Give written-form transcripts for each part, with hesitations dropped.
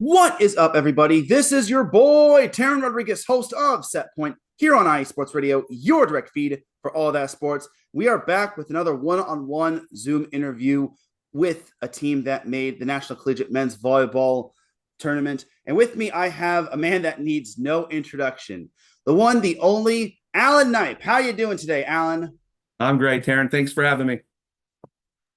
What is up, everybody? This is your boy, Teran Rodriguez, host of Set Point, here on OATIIZ Sports Radio, your direct feed for all that sports. We are back with another one-on-one Zoom interview with a team that made the National Collegiate Men's Volleyball Tournament. And with me, I have a man that needs no introduction, the one, the only, Alan Knipe. How you doing today, Alan? I'm great, Teran. Thanks for having me.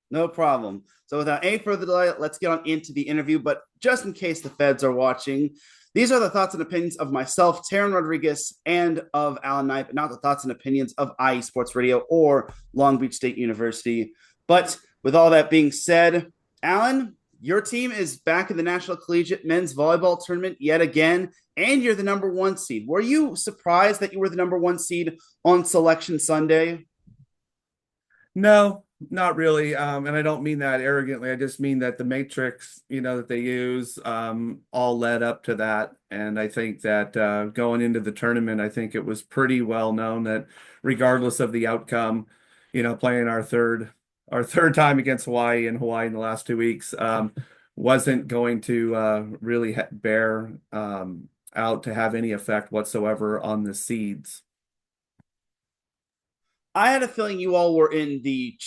No problem. So without any further delay, let's get on into the interview. But just in case the feds are watching, these are the thoughts and opinions of myself, Teran Rodriguez, and of Alan Knipe, not the thoughts and opinions of OATIIZ Sports Radio or Long Beach State University. But with all that being said, Alan, your team is back in the National Collegiate Men's Volleyball Tournament yet again, and you're the number one seed. Were you surprised that you were the number one seed on Selection Sunday? No, not really. And I don't mean that arrogantly. I just mean that the matrix, that they use, all led up to that. And I think that going into the tournament, I think it was pretty well known that regardless of the outcome, playing our third time against Hawaii in the last 2 weeks, wasn't going to really bear out to have any effect whatsoever on the seeds. I had a feeling you all were in the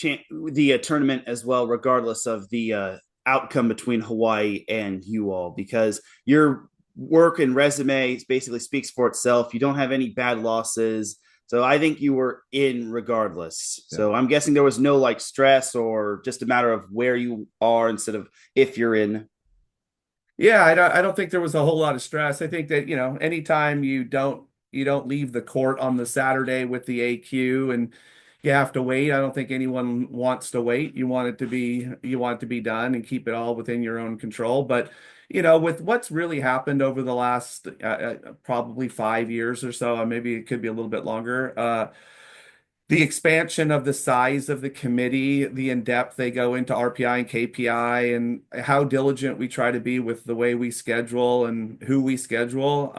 tournament as well, regardless of the outcome between Hawaii and you all, because your work and resume basically speaks for itself. You don't have any bad losses, so I think you were in regardless. Yeah. So I'm guessing there was no like stress or just a matter of where you are instead of if you're in. Yeah, I don't think there was a whole lot of stress. I think that, anytime you don't leave the court on the Saturday with the AQ and you have to wait. I don't think anyone wants to wait. You want it to be done and keep it all within your own control. But, with what's really happened over the last probably 5 years or so, maybe it could be a little bit longer. The expansion of the size of the committee, the in-depth they go into RPI and KPI, and how diligent we try to be with the way we schedule and who we schedule.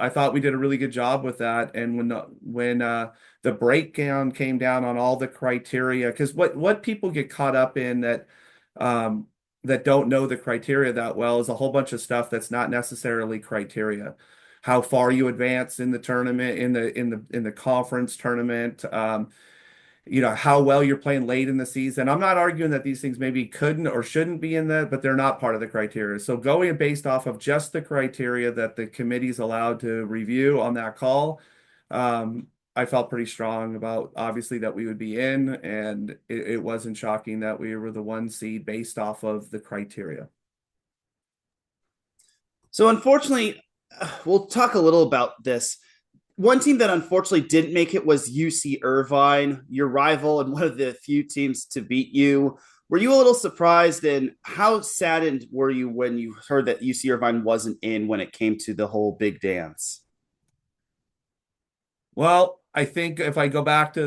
I thought we did a really good job with that. And when the breakdown came down on all the criteria, because what people get caught up in that don't know the criteria that well is a whole bunch of stuff that's not necessarily criteria. How far you advance in the tournament, in the conference tournament, how well you're playing late in the season. I'm not arguing that these things maybe couldn't or shouldn't be in that, but they're not part of the criteria. So going based off of just the criteria that the committee's allowed to review on that call, I felt pretty strong about obviously that we would be in, and it wasn't shocking that we were the one seed based off of the criteria. So unfortunately, we'll talk a little about this. One team that unfortunately didn't make it was UC Irvine, your rival and one of the few teams to beat you. Were you a little surprised, and how saddened were you when you heard that UC Irvine wasn't in when it came to the whole big dance? Well, I think if I go back to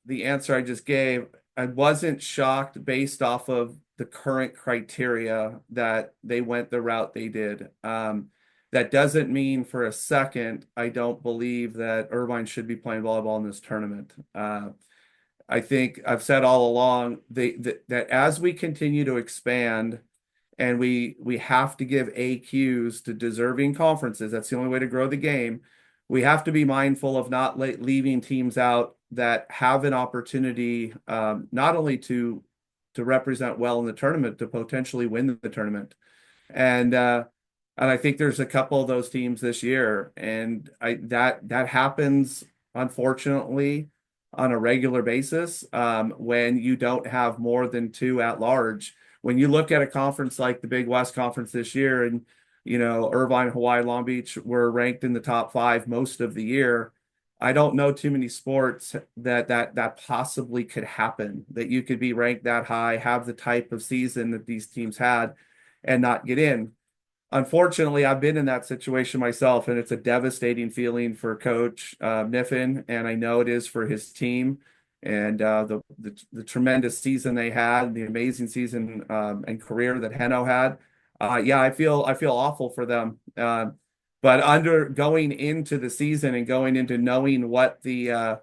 the answer I just gave, I wasn't shocked based off of the current criteria that they went the route they did. That doesn't mean for a second I don't believe that Irvine should be playing volleyball in this tournament. I think I've said all along that as we continue to expand and we have to give AQs to deserving conferences, that's the only way to grow the game. We have to be mindful of not leaving teams out that have an opportunity, not only to represent well in the tournament, to potentially win the tournament. And I think there's a couple of those teams this year, and that happens unfortunately on a regular basis when you don't have more than two at large. When you look at a conference like the Big West Conference this year, and Irvine, Hawaii, Long Beach were ranked in the top 5 most of the year. I don't know too many sports that possibly could happen, that you could be ranked that high, have the type of season that these teams had, and not get in. Unfortunately, I've been in that situation myself, and it's a devastating feeling for Coach Niffin, and I know it is for his team. And the tremendous season they had, the amazing season and career that Heno had. Yeah, I feel awful for them. But going into the season and going into knowing what the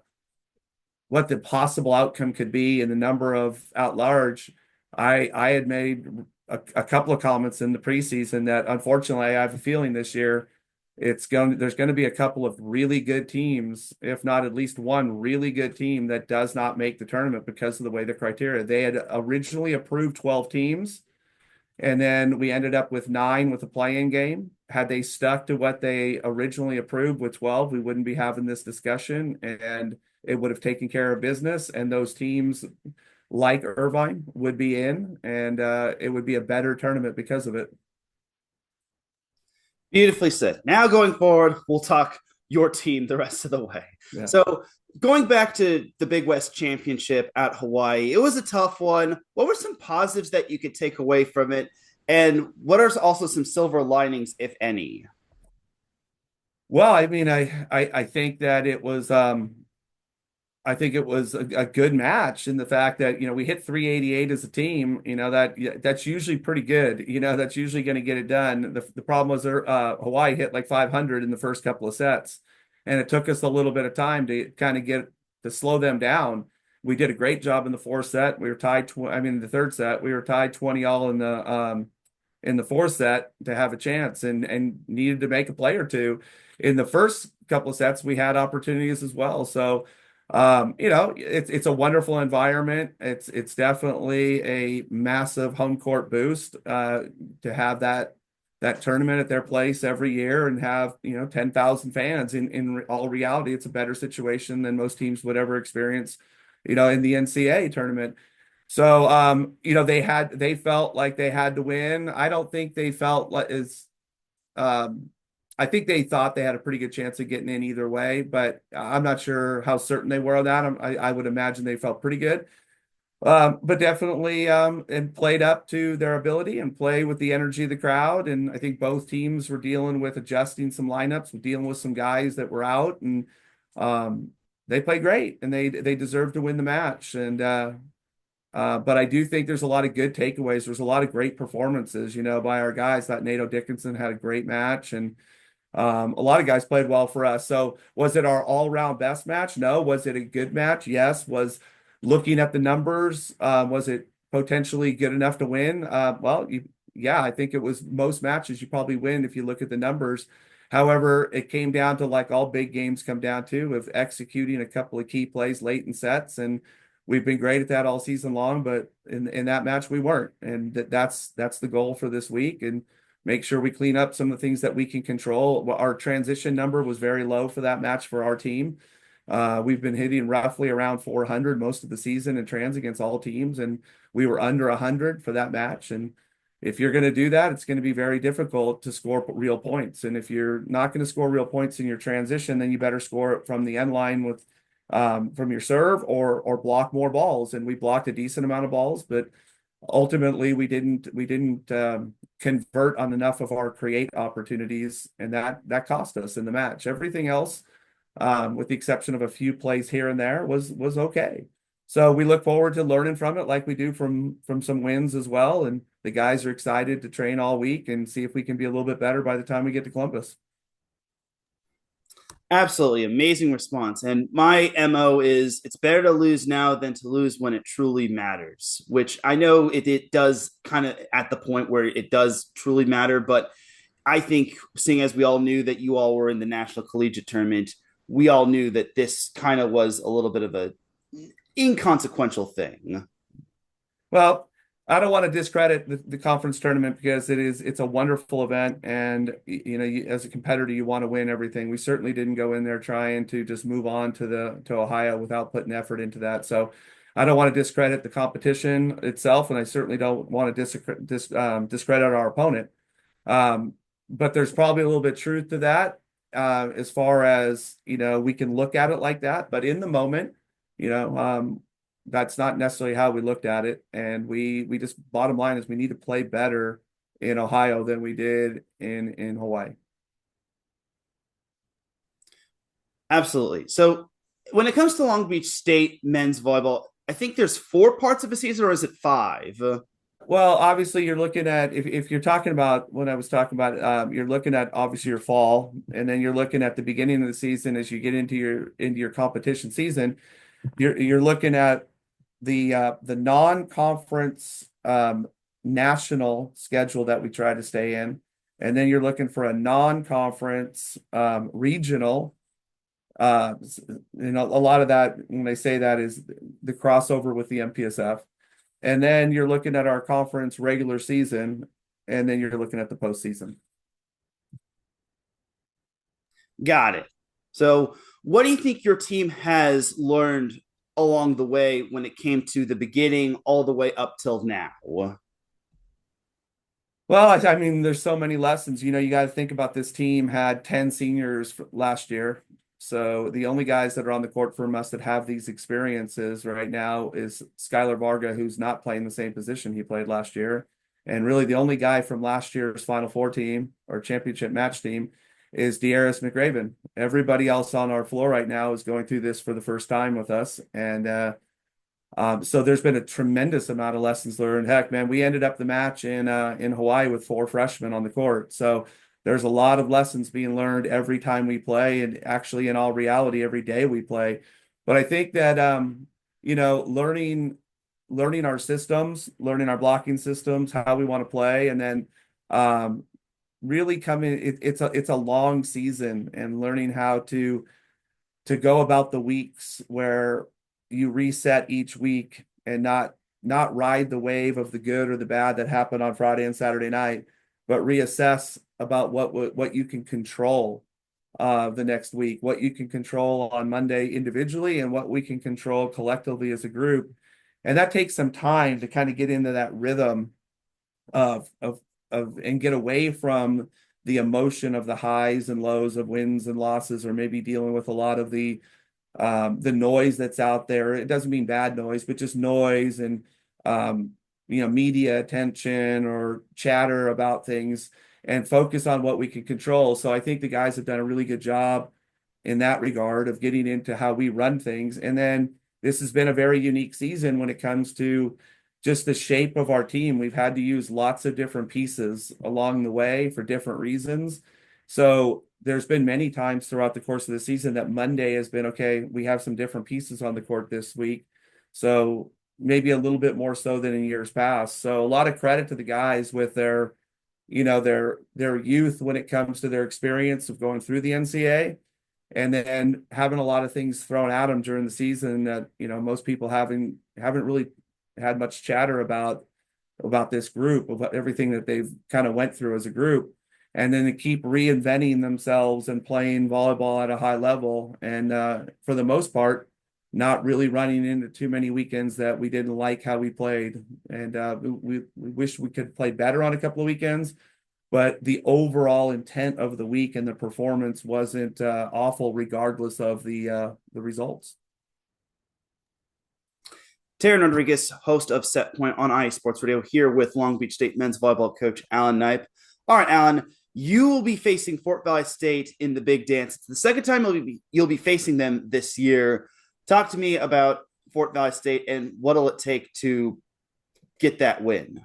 possible outcome could be and the number of at large, I had made a couple of comments in the preseason that unfortunately I have a feeling this year there's going to be a couple of really good teams, if not at least one really good team that does not make the tournament because of the way the criteria. They had originally approved 12 teams, and then we ended up with 9 with a play-in game. Had they stuck to what they originally approved with 12, we wouldn't be having this discussion, and it would have taken care of business, and those teams like Irvine would be in, and it would be a better tournament because of it. Beautifully said. Now going forward, we'll talk your team the rest of the way. Yeah. So going back to the Big West Championship at Hawaii, it was a tough one. What were some positives that you could take away from it? And what are also some silver linings, if any? Well, I mean, I think that it was I think it was a good match in the fact that, we hit 388 as a team, that's usually pretty good. That's usually going to get it done. The problem was Hawaii hit like 500 in the first couple of sets, and it took us a little bit of time to kind of get to slow them down. We did a great job in the fourth set. We were tied, the third set, we were tied 20 all in the fourth set to have a chance and needed to make a play or two. In the first couple of sets, we had opportunities as well. So, it's a wonderful environment. It's definitely a massive home court boost to have that tournament at their place every year and have 10,000 fans. In all reality, it's a better situation than most teams would ever experience, in the NCAA tournament. So they felt like they had to win. I don't think they felt like I think they thought they had a pretty good chance of getting in either way, but I'm not sure how certain they were of that. I would imagine they felt pretty good, but definitely and played up to their ability and play with the energy of the crowd. And I think both teams were dealing with adjusting some lineups, dealing with some guys that were out, and they played great, and they deserved to win the match. And but I do think there's a lot of good takeaways. There's a lot of great performances, by our guys. That Nato Dickinson had a great match, and a lot of guys played well for us. So was it our all-round best match? No. Was it a good match? Yes. Was looking at the numbers, was it potentially good enough to win? Yeah, I think it was most matches you probably win if you look at the numbers. However, it came down to, like all big games come down to, of executing a couple of key plays late in sets, and we've been great at that all season long, but in that match we weren't. And that's the goal for this week, and make sure we clean up some of the things that we can control. Our transition number was very low for that match for our team. We've been hitting roughly around 400 most of the season in trans against all teams, and we were under 100 for that match. And if you're going to do that, it's going to be very difficult to score real points. And if you're not going to score real points in your transition, then you better score it from the end line with from your serve or block more balls. And we blocked a decent amount of balls, but ultimately we didn't convert on enough of our create opportunities, and that cost us in the match. Everything else, with the exception of a few plays here and there, was okay. So we look forward to learning from it, like we do from some wins as well. And the guys are excited to train all week and see if we can be a little bit better by the time we get to Columbus. Absolutely amazing response. And my MO is it's better to lose now than to lose when it truly matters, which I know it does kind of at the point where it does truly matter. But I think, seeing as we all knew that you all were in the National Collegiate Tournament, we all knew that this kind of was a little bit of a inconsequential thing. Well, I don't want to discredit the conference tournament because it's a wonderful event, and as a competitor you want to win everything. We certainly didn't go in there trying to just move on to Ohio without putting effort into that. So I don't want to discredit the competition itself, and I certainly don't want to discredit our opponent. But there's probably a little bit of truth to that, as far as we can look at it like that, but in the moment, that's not necessarily how we looked at it. And we just, bottom line is, we need to play better in Ohio than we did in Hawaii. Absolutely. So when it comes to Long Beach State men's volleyball, I think there's 4 parts of a season, or is it 5? Well, obviously you're looking at, if you're talking about what I was talking about, you're looking at obviously your fall, and then you're looking at the beginning of the season as you get into your competition season. You're looking at the non-conference national schedule that we try to stay in. And then you're looking for a non-conference regional. A lot of that, when I say that, is the crossover with the MPSF. And then you're looking at our conference regular season, and then you're looking at the postseason. Got it. So, what do you think your team has learned along the way when it came to the beginning all the way up till now? Well, I mean, there's so many lessons. You got to think about this team had 10 seniors last year. So the only guys that are on the court for us that have these experiences right now is Skylar Varga, who's not playing the same position he played last year. And really the only guy from last year's Final Four team or championship match team is De'Aris McRaven. Everybody else on our floor right now is going through this for the first time with us. And so there's been a tremendous amount of lessons learned. Heck, man, we ended up the match in Hawaii with 4 freshmen on the court. So there's a lot of lessons being learned every time we play, and actually, in all reality, every day we play. But I think that learning our systems, learning our blocking systems, how we want to play, and then really coming. It's a long season, and learning how to go about the weeks where you reset each week and not ride the wave of the good or the bad that happened on Friday and Saturday night, but reassess about what you can control the next week, what you can control on Monday individually, and what we can control collectively as a group. And that takes some time to kind of get into that rhythm of and get away from the emotion of the highs and lows of wins and losses, or maybe dealing with a lot of the noise that's out there. It doesn't mean bad noise, but just noise and media attention or chatter about things, and focus on what we can control. So I think the guys have done a really good job in that regard of getting into how we run things. And then this has been a very unique season when it comes to just the shape of our team. We've had to use lots of different pieces along the way for different reasons. So there's been many times throughout the course of the season that Monday has been, okay, we have some different pieces on the court this week. So maybe a little bit more so than in years past. So a lot of credit to the guys with their youth when it comes to their experience of going through the NCAA, and then having a lot of things thrown at them during the season that, most people haven't really had much chatter about this group, about everything that they've kind of went through as a group. And then to keep reinventing themselves and playing volleyball at a high level. And for the most part, not really running into too many weekends that we didn't like how we played. And we wish we could play better on a couple of weekends, but the overall intent of the week and the performance wasn't awful, regardless of the results. Teran Rodriguez, host of Set Point on OATIIZ Sports Radio, here with Long Beach State men's volleyball coach Alan Knipe. All right, Alan, you will be facing Fort Valley State in the big dance. It's the second time you'll be facing them this year. Talk to me about Fort Valley State and what'll it take to get that win.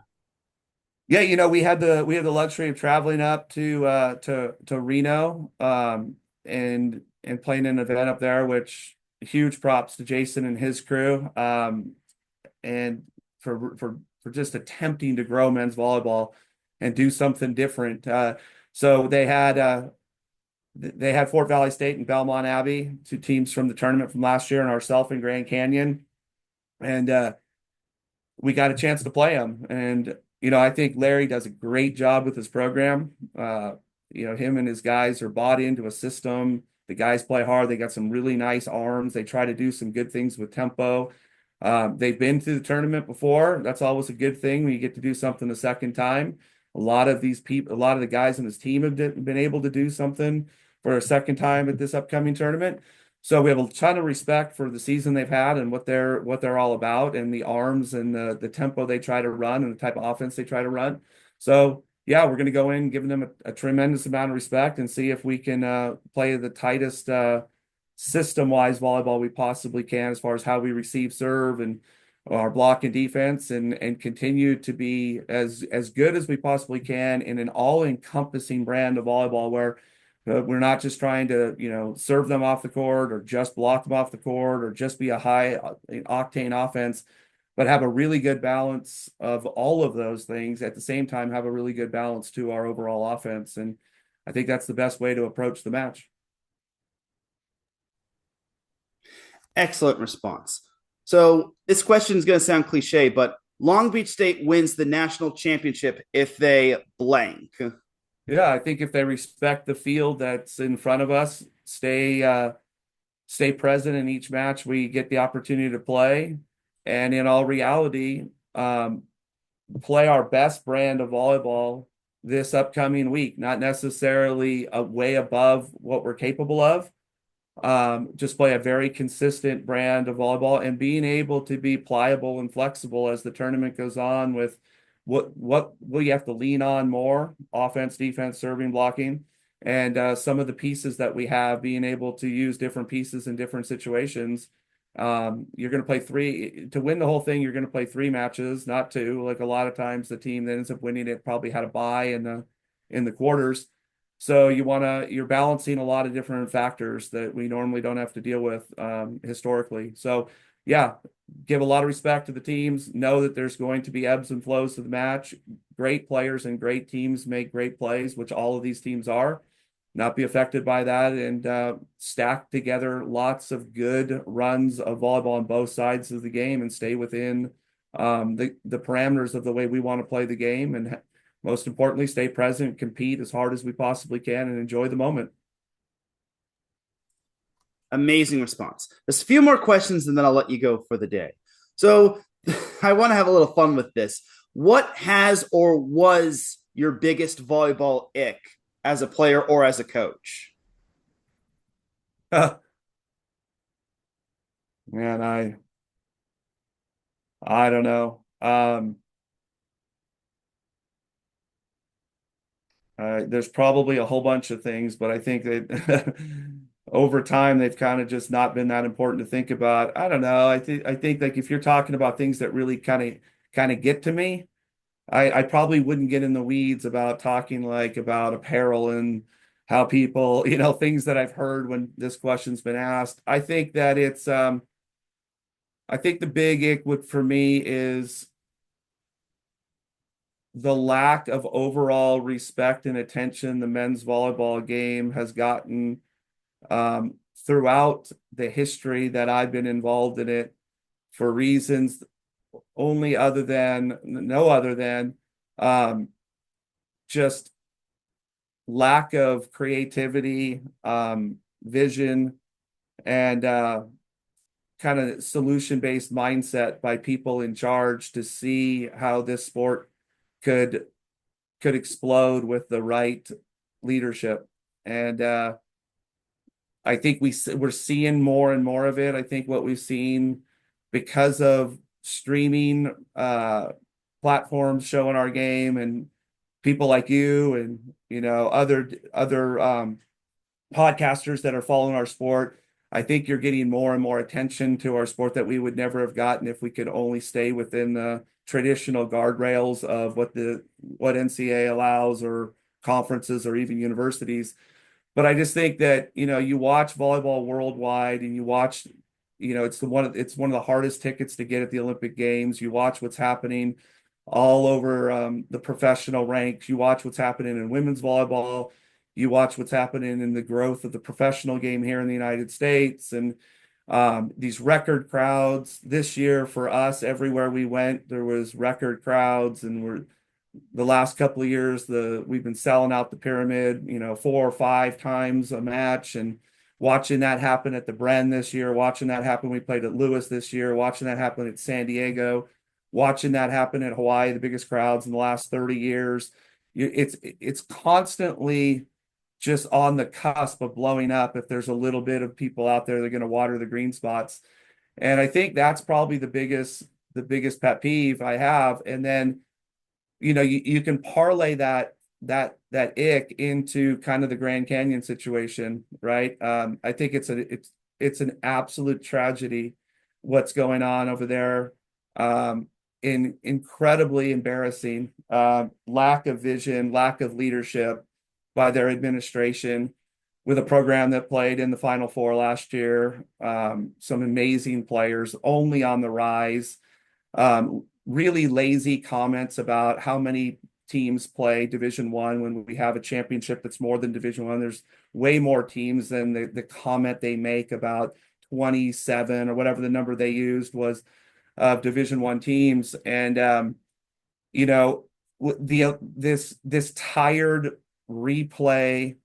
Yeah, we had the luxury of traveling up to Reno and playing an event up there, which huge props to Jason and his crew, and for just attempting to grow men's volleyball and do something different. So they had Fort Valley State and Belmont Abbey, 2 teams from the tournament from last year, and ourselves in Grand Canyon, and we got a chance to play them. And I think Larry does a great job with his program. Him and his guys are bought into a system. The guys play hard. They got some really nice arms. They try to do some good things with tempo. They've been to the tournament before. That's always a good thing when you get to do something a second time. A lot of the guys in this team have been able to do something for a second time at this upcoming tournament. So we have a ton of respect for the season they've had and what they're all about, and the arms and the tempo they try to run and the type of offense they try to run. So yeah, we're going to go in giving them a tremendous amount of respect and see if we can play the tightest system-wise volleyball we possibly can, as far as how we receive serve and our block and defense, and continue to be as good as we possibly can in an all-encompassing brand of volleyball where we're not just trying to, serve them off the court or just block them off the court or just be a high octane offense. but have a really good balance of all of those things at the same time, have a really good balance to our overall offense. And I think that's the best way to approach the match. Excellent response. So this question is going to sound cliche, but Long Beach State wins the national championship if they blank. Yeah, I think if they respect the field that's in front of us, stay present in each match we get the opportunity to play, and in all reality, play our best brand of volleyball this upcoming week. Not necessarily way above what we're capable of. Just play a very consistent brand of volleyball and being able to be pliable and flexible as the tournament goes on with what will you have to lean on more: offense, defense, serving, blocking, and some of the pieces that we have, being able to use different pieces in different situations. You're going to play three to win the whole thing. You're going to play three matches, not two. Like a lot of times, the team that ends up winning it probably had a bye in the quarters. So you're balancing a lot of different factors that we normally don't have to deal with historically. So yeah, give a lot of respect to the teams. Know that there's going to be ebbs and flows to the match. Great players and great teams make great plays, which all of these teams are. Not be affected by that, and stack together lots of good runs of volleyball on both sides of the game and stay within the parameters of the way we want to play the game, and most importantly, stay present, compete as hard as we possibly can, and enjoy the moment. Amazing response. There's a few more questions and then I'll let you go for the day. So I want to have a little fun with this. What has or was your biggest volleyball ick as a player or as a coach? Man, I don't know. There's probably a whole bunch of things, but I think that over time they've kind of just not been that important to think about. I don't know. I think like if you're talking about things that really kind of get to me, I probably wouldn't get in the weeds about talking like about apparel and how people, things that I've heard when this question's been asked. I think that I think the big ick for me is the lack of overall respect and attention the men's volleyball game has gotten throughout the history that I've been involved in it, for reasons no other than just lack of creativity, vision, and kind of solution-based mindset by people in charge to see how this sport could explode with the right leadership. And I think we're seeing more and more of it. I think what we've seen because of streaming platforms showing our game, and people like you and other podcasters that are following our sport, I think you're getting more and more attention to our sport that we would never have gotten if we could only stay within the traditional guardrails of what NCAA allows, or conferences, or even universities. But I just think that you watch volleyball worldwide, and you watch, it's one of the hardest tickets to get at the Olympic Games. You watch what's happening all over the professional ranks. You watch what's happening in women's volleyball. You watch what's happening in the growth of the professional game here in the United States, and these record crowds this year for us. Everywhere we went, there was record crowds, and the last couple of years, we've been selling out the Pyramid, 4 or 5 times a match, and watching that happen at the Bren this year, watching that happen. We played at Lewis this year, watching that happen at San Diego, watching that happen at Hawaii, the biggest crowds in the last 30 years. It's constantly just on the cusp of blowing up if there's a little bit of people out there that are going to water the green spots. And I think that's probably the biggest pet peeve I have. And then, you can parlay that ick into kind of the Grand Canyon situation, right? I think it's an absolute tragedy what's going on over there. Incredibly embarrassing, lack of vision, lack of leadership by their administration, with a program that played in the Final Four last year. Some amazing players, only on the rise. Really lazy comments about how many teams play Division One when we have a championship that's more than Division One. There's way more teams than the comment they make about 27 or whatever the number they used was of Division One teams. And you know, this tired replay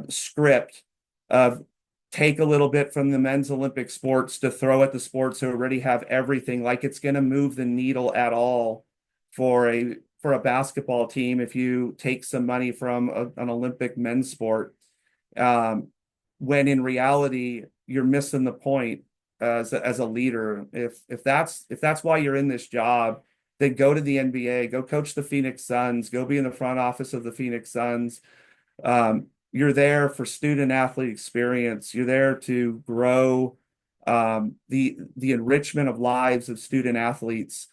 script of take a little bit from the men's Olympic sports to throw at the sports who already have everything, like it's going to move the needle at all for a basketball team if you take some money from an Olympic men's sport, when in reality you're missing the point as a leader. If that's why you're in this job, then go to the NBA, go coach the Phoenix Suns, go be in the front office of the Phoenix Suns. You're there for student athlete experience. You're there to grow the enrichment of lives of student athletes.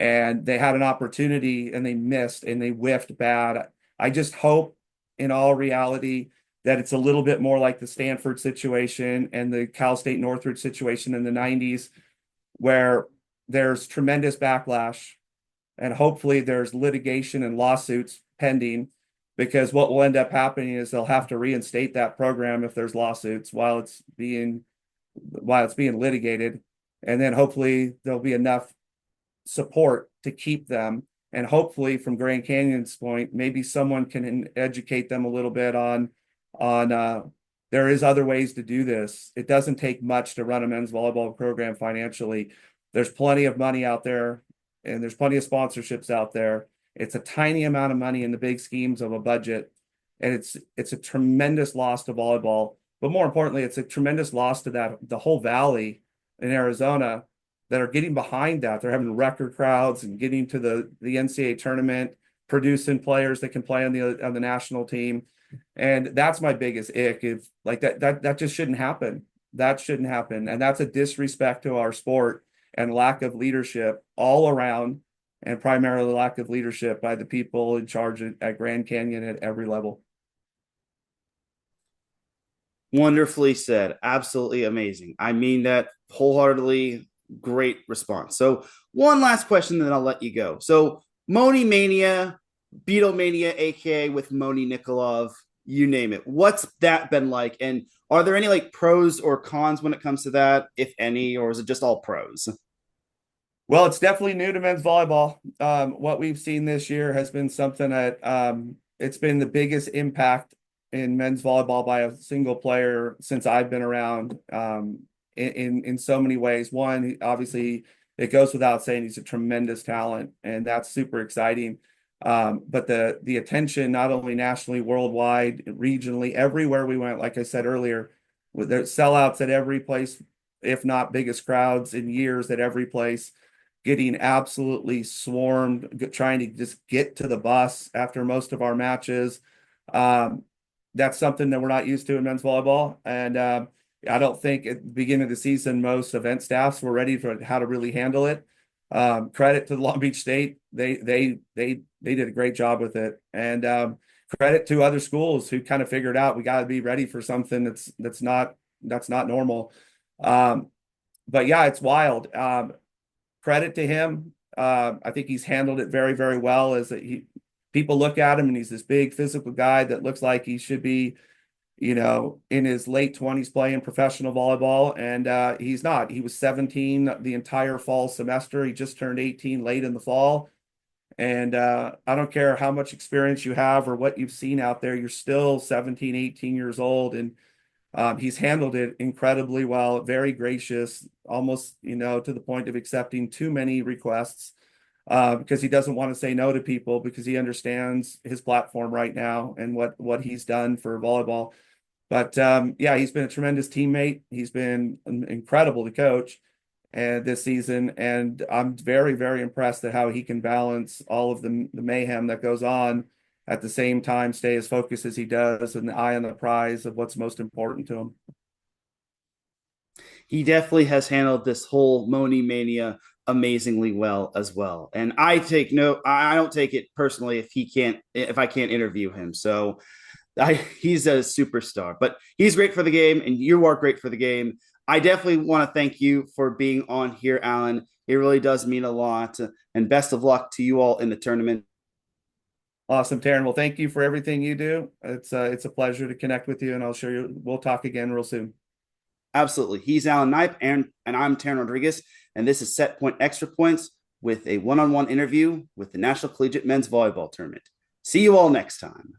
And they had an opportunity and they missed and they whiffed bad. I just hope in all reality that it's a little bit more like the Stanford situation and the Cal State Northridge situation in the 90s, where there's tremendous backlash and hopefully there's litigation and lawsuits pending, because what will end up happening is they'll have to reinstate that program if there's lawsuits while it's being litigated. And then hopefully there'll be enough support to keep them. And hopefully from Grand Canyon's point, maybe someone can educate them a little bit on there is other ways to do this. It doesn't take much to run a men's volleyball program financially. There's plenty of money out there and there's plenty of sponsorships out there. It's a tiny amount of money in the big schemes of a budget. And it's a tremendous loss to volleyball. But more importantly, it's a tremendous loss to the whole valley in Arizona that are getting behind that. They're having record crowds and getting to the NCAA tournament, producing players that can play on the national team. And that's my biggest ick. If like that just shouldn't happen. That shouldn't happen. And that's a disrespect to our sport and lack of leadership all around, and primarily lack of leadership by the people in charge at Grand Canyon at every level. Wonderfully said. Absolutely amazing. I mean that wholeheartedly. Great response. So one last question, then I'll let you go. So Moni Mania, Beatlemania, aka with Moni Nikolov, you name it. What's that been like? And are there any like pros or cons when it comes to that, if any, or is it just all pros? Well, it's definitely new to men's volleyball. What we've seen this year has been something that it's been the biggest impact in men's volleyball by a single player since I've been around. In so many ways. One, obviously, it goes without saying he's a tremendous talent, and that's super exciting. But the attention, not only nationally, worldwide, regionally, everywhere we went, like I said earlier, with the sellouts at every place, if not biggest crowds in years at every place, getting absolutely swarmed, trying to just get to the bus after most of our matches. That's something that we're not used to in men's volleyball. And I don't think at the beginning of the season, most event staffs were ready for how to really handle it. Credit to Long Beach State. They did a great job with it. And credit to other schools who kind of figured out we got to be ready for something that's not normal. But yeah, it's wild. Credit to him. I think he's handled it very, very well. People look at him and he's this big physical guy that looks like he should be, in his late 20s playing professional volleyball, and he's not. He was 17 the entire fall semester. He just turned 18 late in the fall. And I don't care how much experience you have or what you've seen out there, you're still 17, 18 years old. And he's handled it incredibly well, very gracious, almost, to the point of accepting too many requests because he doesn't want to say no to people, because he understands his platform right now and what he's done for volleyball. But yeah, he's been a tremendous teammate. He's been incredible to coach this season. And I'm very, very impressed at how he can balance all of the mayhem that goes on, at the same time stay as focused as he does and the eye on the prize of what's most important to him. He definitely has handled this whole Moni Mania amazingly well as well. And I don't take it personally if I can't interview him. So he's a superstar, but he's great for the game, and you are great for the game. I definitely want to thank you for being on here, Alan. It really does mean a lot. And best of luck to you all in the tournament. Awesome, Teran. Well, thank you for everything you do. It's a pleasure to connect with you, and I'll show you. We'll talk again real soon. Absolutely. He's Alan Knipe, and I'm Teran Rodriguez, and this is Set Point Extra Points with a one-on-one interview with the National Collegiate Men's Volleyball Tournament. See you all next time.